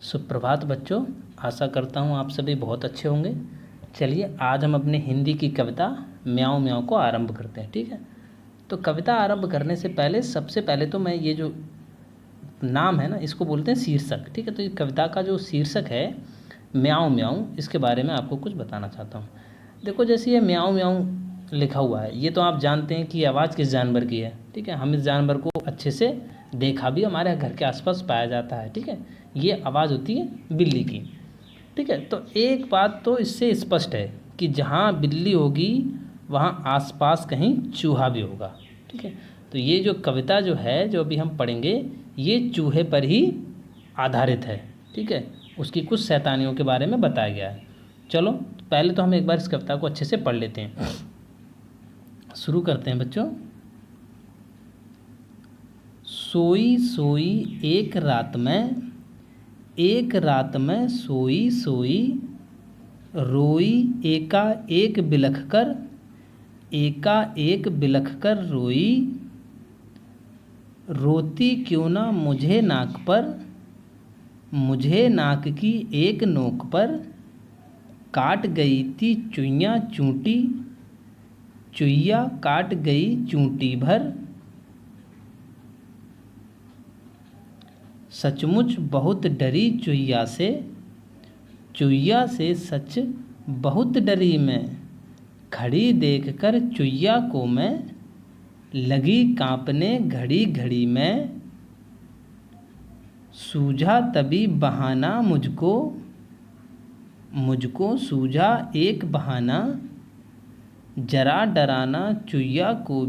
सुप्रभात बच्चों, आशा करता हूँ आप सभी बहुत अच्छे होंगे। चलिए आज हम अपने हिंदी की कविता म्याऊं म्याऊं को आरंभ करते हैं। ठीक है, तो कविता आरंभ करने से पहले सबसे पहले तो मैं ये जो नाम है ना, इसको बोलते हैं शीर्षक। ठीक है, तो इस कविता का जो शीर्षक है म्याऊं म्याऊं, इसके बारे में आपको कुछ बताना चाहता हूँ। देखो, जैसे ये म्याऊं म्याऊं लिखा हुआ है, ये तो आप जानते हैं कि आवाज़ किस जानवर की है। ठीक है, हम इस जानवर को अच्छे से देखा भी, हमारे घर के आसपास पाया जाता है। ठीक है, ये आवाज़ होती है बिल्ली की। ठीक है, तो एक बात तो इससे स्पष्ट है कि जहाँ बिल्ली होगी वहाँ आसपास कहीं चूहा भी होगा। ठीक है, तो ये जो कविता जो है, जो अभी हम पढ़ेंगे, ये चूहे पर ही आधारित है। ठीक है, उसकी कुछ शैतानियों के बारे में बताया गया है। चलो पहले तो हम एक बार इस कविता को अच्छे से पढ़ लेते हैं। शुरू करते हैं बच्चों। सोई सोई एक रात में सोई सोई, रोई एका एक बिलख कर रोई। रोती क्यों ना मुझे नाक की एक नोक पर। काट गई थी चुईयाँ चूंटी, चुईया काट गई चूंटी भर। सचमुच बहुत डरी चुईया से सच बहुत डरी मैं। खड़ी देखकर चुईया को मैं, लगी कांपने घड़ी घड़ी में। सूझा तभी बहाना मुझको सूझा एक बहाना। जरा डराना चुईया को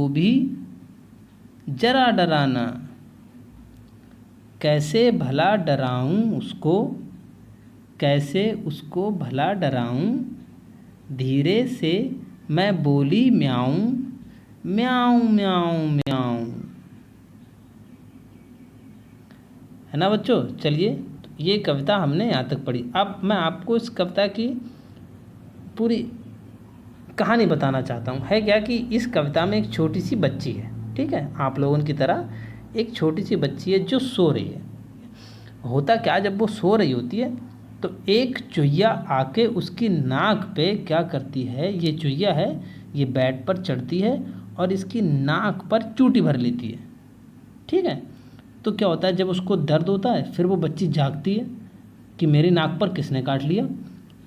भी जरा डराना। कैसे उसको भला डराऊं। धीरे से मैं बोली म्याऊं म्याऊं म्याऊं म्याऊं। है ना बच्चों। चलिए, ये कविता हमने यहाँ तक पढ़ी। अब मैं आपको इस कविता की पूरी कहानी बताना चाहता हूँ। है क्या कि इस कविता में एक छोटी सी बच्ची है। ठीक है, आप लोगों की तरह एक छोटी सी बच्ची है जो सो रही है। होता क्या, जब वो सो रही होती है तो एक चुईया आके उसकी नाक पे क्या करती है। ये चुईया है, ये बेड पर चढ़ती है और इसकी नाक पर चूंटी भर लेती है। ठीक है, तो क्या होता है, जब उसको दर्द होता है फिर वो बच्ची जागती है कि मेरी नाक पर किसने काट लिया।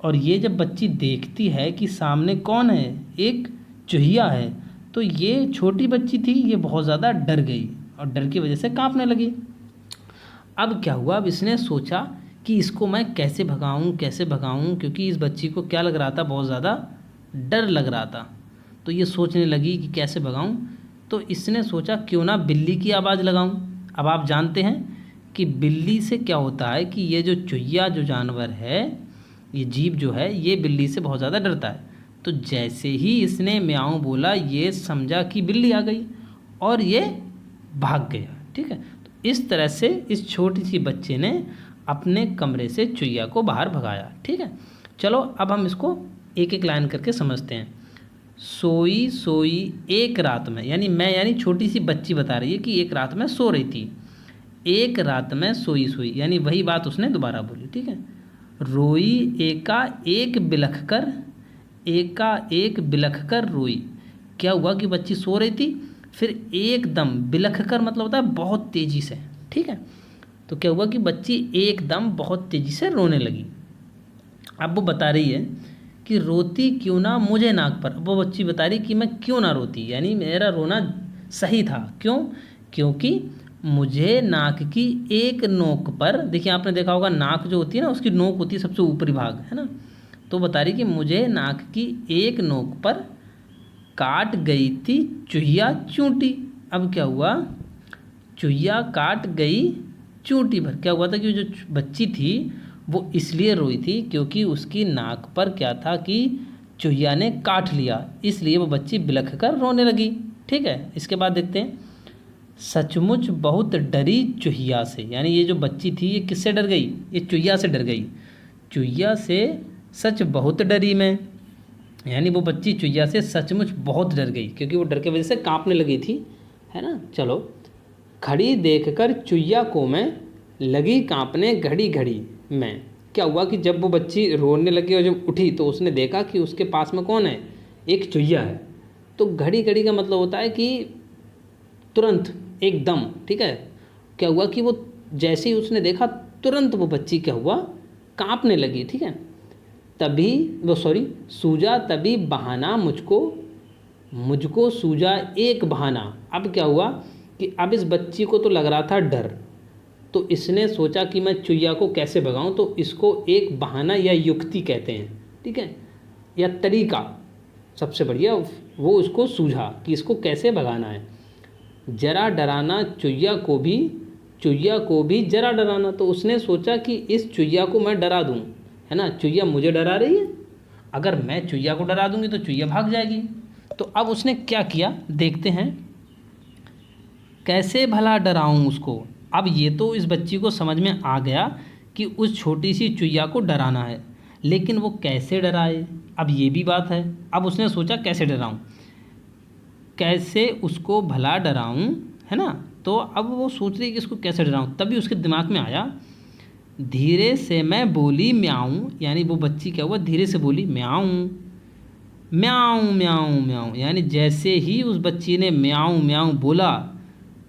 और ये जब बच्ची देखती है कि सामने कौन है, एक चूहिया है, तो ये छोटी बच्ची थी, ये बहुत ज़्यादा डर गई और डर की वजह से कांपने लगी। अब क्या हुआ, अब इसने सोचा कि इसको मैं कैसे भगाऊं, क्योंकि इस बच्ची को क्या लग रहा था, बहुत ज़्यादा डर लग रहा था। तो ये सोचने लगी कि कैसे भगाऊं। तो इसने सोचा क्यों ना बिल्ली की आवाज़ लगाऊं। अब आप जानते हैं कि बिल्ली से क्या होता है कि ये जो चुईया जो जानवर है, ये जीव जो है, ये बिल्ली से बहुत ज़्यादा डरता है। तो जैसे ही इसने म्याऊं बोला, ये समझा कि बिल्ली आ गई और ये भाग गया। ठीक है, तो इस तरह से इस छोटी सी बच्चे ने अपने कमरे से चुईया को बाहर भगाया। ठीक है, चलो अब हम इसको एक एक लाइन करके समझते हैं। सोई सोई एक रात में, यानी छोटी सी बच्ची बता रही है कि एक रात में सो रही थी। एक रात में सोई सोई, यानी वही बात उसने दोबारा बोली। ठीक है, रोई एका एक बिलख कर रोई। क्या हुआ कि बच्ची सो रही थी, फिर एकदम बिलख कर मतलब होता है बहुत तेज़ी से। ठीक है, तो क्या हुआ कि बच्ची एकदम बहुत तेज़ी से रोने लगी। अब वो बता रही है कि रोती क्यों ना मुझे नाक पर। वो बच्ची बता रही कि मैं क्यों ना रोती, यानी मेरा रोना सही था। क्यों? क्योंकि मुझे नाक की एक नोक पर, देखिए आपने देखा होगा नाक जो होती है ना, उसकी नोक होती है सबसे ऊपरी भाग, है ना। तो बता रही कि मुझे नाक की एक नोक पर काट गई थी चुईया चूंटी। अब क्या हुआ, चुईया काट गई चूंटी भर। क्या हुआ था कि जो बच्ची थी वो इसलिए रोई थी क्योंकि उसकी नाक पर क्या था कि चुईया ने काट लिया, इसलिए वो बच्ची बिलख कर रोने लगी। ठीक है, इसके बाद देखते हैं। सचमुच बहुत डरी चुहिया से, यानी ये जो बच्ची थी ये किससे डर गई, ये चुहिया से डर गई। चुहिया से सच बहुत डरी मैं, यानी वो बच्ची चुहिया से सचमुच बहुत डर गई क्योंकि वो डर की वजह से कांपने लगी थी, है ना। चलो, खड़ी देखकर चुहिया को मैं लगी कांपने घड़ी घड़ी में। क्या हुआ कि जब वो बच्ची रोने लगी और जब उठी तो उसने देखा कि उसके पास में कौन है, एक चुहिया है। तो घड़ी घड़ी का मतलब होता है कि तुरंत, एकदम, ठीक है। क्या हुआ कि वो जैसे ही उसने देखा तुरंत वो बच्ची क्या हुआ, कांपने लगी, ठीक है। तभी वो सूझा तभी बहाना मुझको सूझा एक बहाना। अब क्या हुआ कि अब इस बच्ची को तो लग रहा था डर, तो इसने सोचा कि मैं चुहिया को कैसे भगाऊं, तो इसको एक बहाना या युक्ति कहते हैं, ठीक है, या तरीका सबसे बढ़िया वो उसको सूझा कि इसको कैसे भगाना है। जरा डराना चुहिया को भी जरा डराना। तो उसने सोचा कि इस चुहिया को मैं डरा दूं, है ना, चुहिया मुझे डरा रही है, अगर मैं चुहिया को डरा दूंगी तो चुहिया भाग जाएगी। तो अब उसने क्या किया देखते हैं, कैसे भला डराऊं उसको। अब ये तो इस बच्ची को समझ में आ गया कि उस छोटी सी चुहिया को डराना है, लेकिन वो कैसे डराए, अब ये भी बात है। अब उसने सोचा कैसे डराऊं, कैसे उसको भला डराऊं, है ना। तो अब वो सोच रही कि इसको कैसे डराऊं, तभी उसके दिमाग में आया, धीरे से मैं बोली म्याऊं, यानी वो बच्ची क्या हुआ, धीरे से बोली म्याऊं म्याऊं म्याऊं म्याऊं। यानी जैसे ही उस बच्ची ने म्याऊं म्याऊं बोला,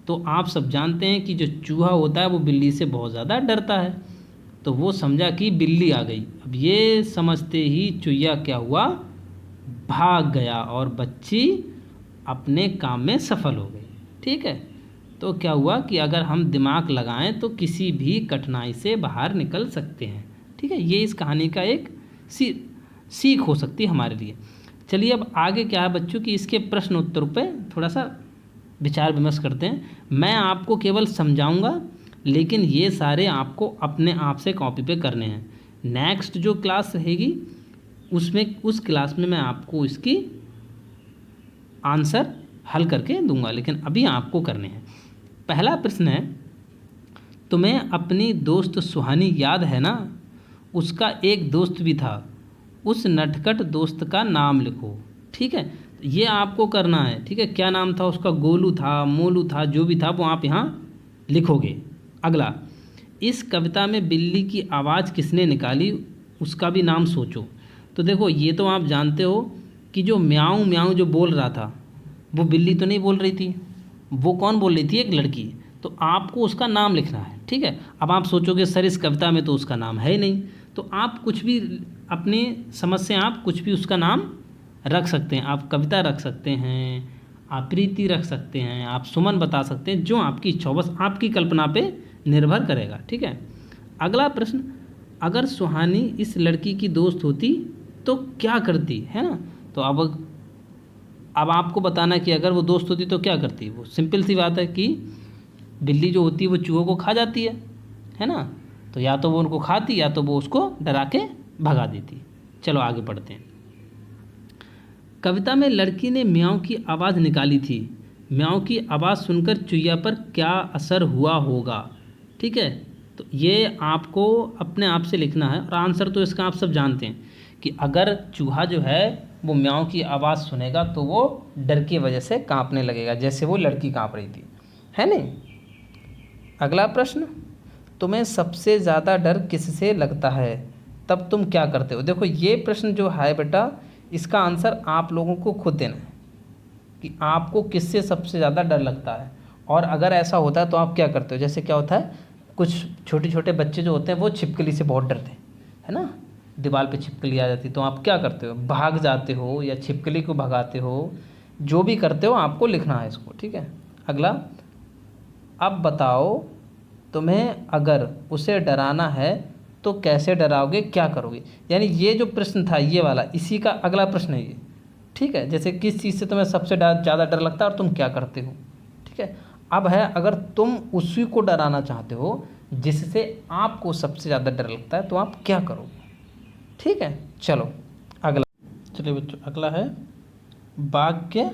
तो आप सब जानते हैं कि जो चूहा होता है वो बिल्ली से बहुत ज़्यादा डरता है, तो वो समझा कि बिल्ली आ गई। अब ये समझते ही चुहिया क्या हुआ, भाग गया और बच्ची अपने काम में सफल हो गई, ठीक है। तो क्या हुआ कि अगर हम दिमाग लगाएं तो किसी भी कठिनाई से बाहर निकल सकते हैं, ठीक है। ये इस कहानी का एक सीख हो सकती है हमारे लिए। चलिए अब आगे क्या है बच्चों की, इसके प्रश्न उत्तर पे थोड़ा सा विचार विमर्श करते हैं। मैं आपको केवल समझाऊंगा, लेकिन ये सारे आपको अपने आप से कॉपी पे करने हैं। नेक्स्ट जो क्लास रहेगी उस क्लास में मैं आपको इसकी आंसर हल करके दूंगा, लेकिन अभी आपको करने हैं। पहला प्रश्न है, तुम्हें अपनी दोस्त सुहानी याद है ना, उसका एक दोस्त भी था, उस नटखट दोस्त का नाम लिखो, ठीक है। ये आपको करना है, ठीक है। क्या नाम था उसका, गोलू था, मोलू था, जो भी था वो आप यहाँ लिखोगे। अगला, इस कविता में बिल्ली की आवाज़ किसने निकाली, उसका भी नाम सोचो। तो देखो ये तो आप जानते हो कि जो म्याऊं म्याऊं जो बोल रहा था वो बिल्ली तो नहीं बोल रही थी, वो कौन बोल रही थी, एक लड़की। तो आपको उसका नाम लिखना है, ठीक है। अब आप सोचोगे सर इस कविता में तो उसका नाम है ही नहीं, तो आप कुछ भी अपनी समझ से आप कुछ भी उसका नाम रख सकते हैं। आप कविता रख सकते हैं, आप प्रीति रख सकते हैं, आप सुमन बता सकते हैं, जो आपकी इच्छा हो, बस आपकी कल्पना पे निर्भर करेगा, ठीक है। अगला प्रश्न, अगर सुहानी इस लड़की की दोस्त होती तो क्या करती, है ना। तो अब आपको बताना कि अगर वो दोस्त होती तो क्या करती। वो सिंपल सी बात है कि बिल्ली जो होती है वो चूहों को खा जाती है ना। तो या तो वो उनको खाती या तो वो उसको डरा के भगा देती। चलो आगे पढ़ते हैं। कविता में लड़की ने म्याऊं की आवाज़ निकाली थी, म्याऊं की आवाज़ सुनकर चुहिया पर क्या असर हुआ होगा, ठीक है। तो ये आपको अपने आप से लिखना है, और आंसर तो इसका आप सब जानते हैं कि अगर चूहा जो है वो म्याऊं की आवाज़ सुनेगा तो वो डर की वजह से कांपने लगेगा, जैसे वो लड़की कांप रही थी, है नहीं। अगला प्रश्न, तुम्हें सबसे ज़्यादा डर किससे लगता है, तब तुम क्या करते हो। देखो ये प्रश्न जो है बेटा, इसका आंसर आप लोगों को खुद देना है कि आपको किससे सबसे ज़्यादा डर लगता है, और अगर ऐसा होता है तो आप क्या करते हो। जैसे क्या होता है, कुछ छोटे छोटे बच्चे जो होते हैं वो छिपकली से बहुत डरते हैं, है ना, दीवार पे छिपकली आ जाती, तो आप क्या करते हो, भाग जाते हो या छिपकली को भगाते हो, जो भी करते हो आपको लिखना है इसको, ठीक है। अगला, अब बताओ तुम्हें अगर उसे डराना है तो कैसे डराओगे, क्या करोगे। यानी ये जो प्रश्न था ये वाला, इसी का अगला प्रश्न है ये, ठीक है। जैसे किस चीज़ से तुम्हें सबसे ज़्यादा डर लगता है और तुम क्या करते हो, ठीक है। अब है, अगर तुम उसी को डराना चाहते हो जिससे आपको सबसे ज़्यादा डर लगता है तो आप क्या करोगे, ठीक है। चलो अगला, चलिए बच्चों अगला है, वाक्य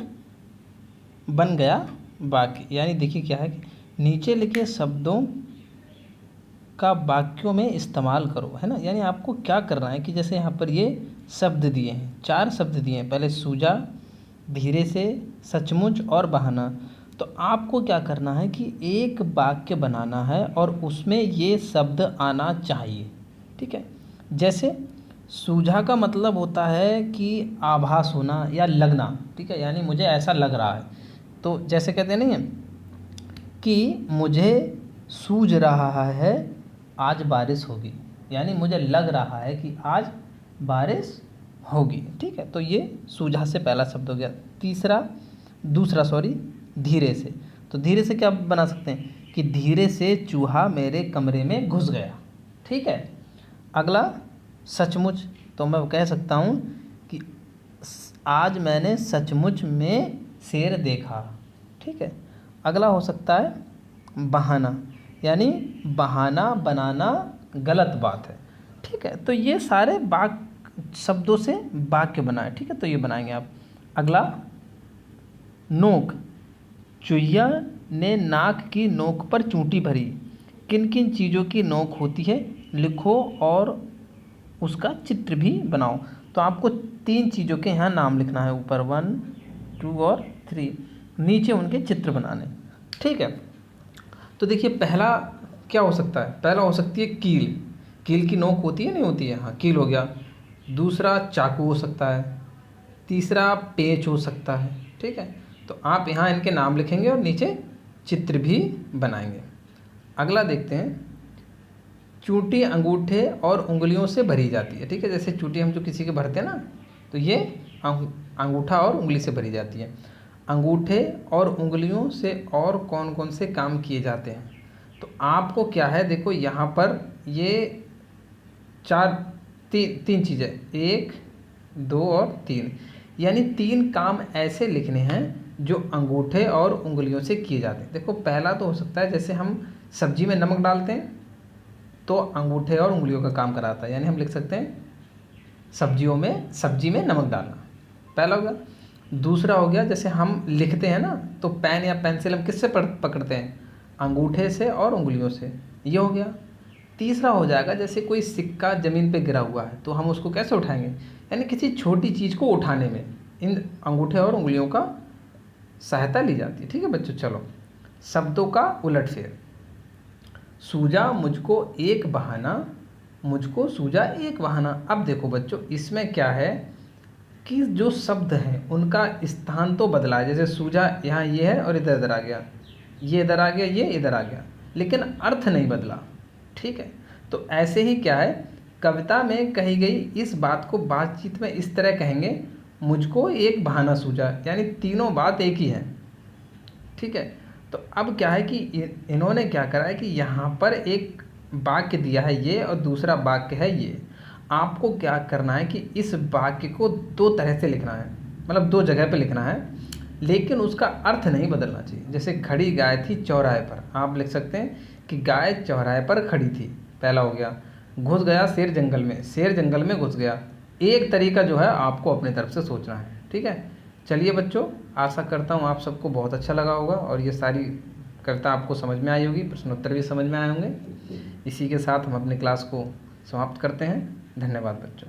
बन गया वाक्य। यानी देखिए क्या है कि नीचे लिखे शब्दों का वाक्यों में इस्तेमाल करो, है ना। यानी आपको क्या करना है कि जैसे यहाँ पर ये शब्द दिए हैं, 4 शब्द दिए हैं, पहले सूझा, धीरे से, सचमुच और बहाना। तो आपको क्या करना है कि एक वाक्य बनाना है और उसमें ये शब्द आना चाहिए। ठीक है, जैसे सूझा का मतलब होता है कि आभास होना या लगना। ठीक है, यानी मुझे ऐसा लग रहा है। तो जैसे कहते नहीं है कि मुझे सूझ रहा है आज बारिश होगी, यानी मुझे लग रहा है कि आज बारिश होगी। ठीक है, तो ये सूझा से पहला शब्द हो गया। दूसरा धीरे से। तो धीरे से क्या बना सकते हैं कि धीरे से चूहा मेरे कमरे में घुस गया। ठीक है, अगला सचमुच। तो मैं कह सकता हूँ कि आज मैंने सचमुच में शेर देखा। ठीक है, अगला हो सकता है बहाना, यानी बहाना बनाना गलत बात है। ठीक है, तो ये सारे शब्दों से वाक्य बनाए। ठीक है, तो ये बनाएंगे आप। अगला नोक। चुहिया ने नाक की नोक पर चूंटी भरी। किन किन चीज़ों की नोक होती है, लिखो और उसका चित्र भी बनाओ। तो आपको 3 चीज़ों के यहाँ नाम लिखना है, ऊपर 1, 2 और 3, नीचे उनके चित्र बनाने। ठीक है, तो देखिए पहला क्या हो सकता है, पहला हो सकती है कील। कील की नोक होती है नहीं होती है, हाँ कील हो गया। दूसरा चाकू हो सकता है। तीसरा पेच हो सकता है। ठीक है, तो आप यहाँ इनके नाम लिखेंगे और नीचे चित्र भी बनाएंगे। अगला देखते हैं, चूंटी अंगूठे और उंगलियों से भरी जाती है। ठीक है, जैसे चूंटी हम जो किसी के भरते हैं ना, तो ये अंगूठा और उंगली से भरी जाती है। अंगूठे और उंगलियों से और कौन कौन से काम किए जाते हैं, तो आपको क्या है, देखो यहाँ पर ये तीन चीज़ें, 1, 2 और 3, यानी 3 काम ऐसे लिखने हैं जो अंगूठे और उंगलियों से किए जाते हैं। देखो पहला तो हो सकता है जैसे हम सब्जी में नमक डालते हैं तो अंगूठे और उंगलियों का काम कराता है, यानी हम लिख सकते हैं सब्जी में नमक डालना, पहला हो गया। दूसरा हो गया जैसे हम लिखते हैं ना, तो पेन या पेंसिल हम किससे पकड़ते हैं, अंगूठे से और उंगलियों से, ये हो गया। तीसरा हो जाएगा जैसे कोई सिक्का ज़मीन पे गिरा हुआ है तो हम उसको कैसे उठाएंगे, यानी किसी छोटी चीज़ को उठाने में इन अंगूठे और उंगलियों का सहायता ली जाती है। ठीक है बच्चों, चलो शब्दों का उलटफेर। सूझा मुझको एक बहाना, मुझको सूझा एक बहाना। अब देखो बच्चों इसमें क्या है कि जो शब्द हैं उनका स्थान तो बदला है, जैसे सूझा यहाँ ये है और इधर आ गया, ये इधर आ गया, ये इधर आ गया, लेकिन अर्थ नहीं बदला। ठीक है, तो ऐसे ही क्या है, कविता में कही गई इस बात को बातचीत में इस तरह कहेंगे, मुझको एक बहाना सूझा, यानी तीनों बात एक ही है। ठीक है, तो अब क्या है कि इन्होंने क्या करा है कि यहाँ पर एक वाक्य दिया है ये और दूसरा वाक्य है ये। आपको क्या करना है कि इस वाक्य को 2 तरह से लिखना है, मतलब 2 जगह पे लिखना है, लेकिन उसका अर्थ नहीं बदलना चाहिए। जैसे खड़ी गाय थी चौराहे पर, आप लिख सकते हैं कि गाय चौराहे पर खड़ी थी, पहला हो गया। घुस गया शेर जंगल में, शेर जंगल में घुस गया। एक तरीका जो है आपको अपनी तरफ से सोचना है। ठीक है, चलिए बच्चों, आशा करता हूँ आप सबको बहुत अच्छा लगा होगा और ये सारी कविता आपको समझ में आई होगी, प्रश्नोत्तर भी समझ में आए होंगे। इसी के साथ हम अपनी क्लास को समाप्त करते हैं। धन्यवाद बच्चों।